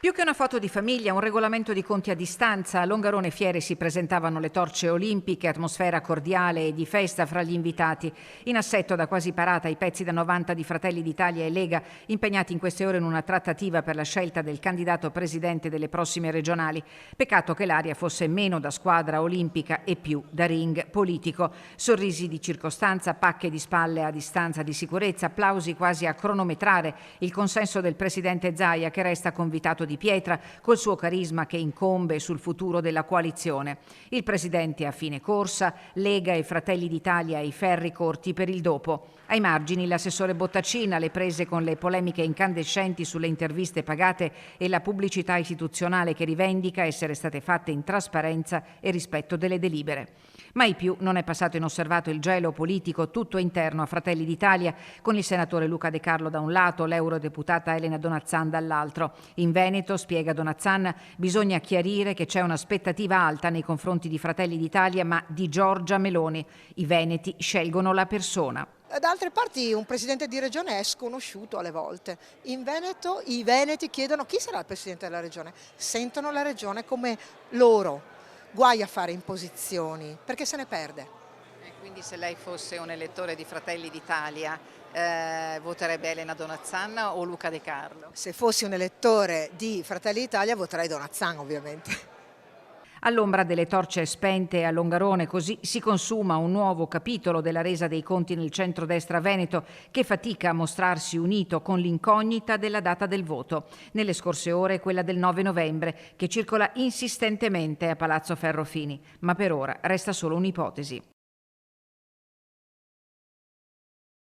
Più che una foto di famiglia, un regolamento di conti a distanza, a Longarone Fiere si presentavano le torce olimpiche, atmosfera cordiale e di festa fra gli invitati. In assetto da quasi parata i pezzi da 90 di Fratelli d'Italia e Lega, impegnati in queste ore in una trattativa per la scelta del candidato presidente delle prossime regionali. Peccato che l'aria fosse meno da squadra olimpica e più da ring politico. Sorrisi di circostanza, pacche di spalle a distanza di sicurezza, applausi quasi a cronometrare il consenso del presidente Zaia, che resta convitato di pietra col suo carisma che incombe sul futuro della coalizione. Il presidente a fine corsa, Lega e Fratelli d'Italia ai ferri corti per il dopo. Ai margini l'assessore Bottacina, le prese con le polemiche incandescenti sulle interviste pagate e la pubblicità istituzionale che rivendica essere state fatte in trasparenza e rispetto delle delibere. Mai più non è passato inosservato il gelo politico tutto interno a Fratelli d'Italia, con il senatore Luca De Carlo da un lato, l'eurodeputata Elena Donazzan dall'altro. In Veneto, spiega Donazzan, bisogna chiarire che c'è un'aspettativa alta nei confronti di Fratelli d'Italia, ma di Giorgia Meloni. I veneti scelgono la persona. Da altre parti un presidente di regione è sconosciuto alle volte. In Veneto i veneti chiedono chi sarà il presidente della regione. Sentono la regione come loro. Guai a fare imposizioni, perché se ne perde. Quindi se lei fosse un elettore di Fratelli d'Italia voterebbe Elena Donazzan o Luca De Carlo? Se fossi un elettore di Fratelli d'Italia voterei Donazzan, ovviamente. All'ombra delle torce spente a Longarone così si consuma un nuovo capitolo della resa dei conti nel centrodestra veneto, che fatica a mostrarsi unito con l'incognita della data del voto. Nelle scorse ore quella del 9 novembre, che circola insistentemente a Palazzo Ferrofini, ma per ora resta solo un'ipotesi.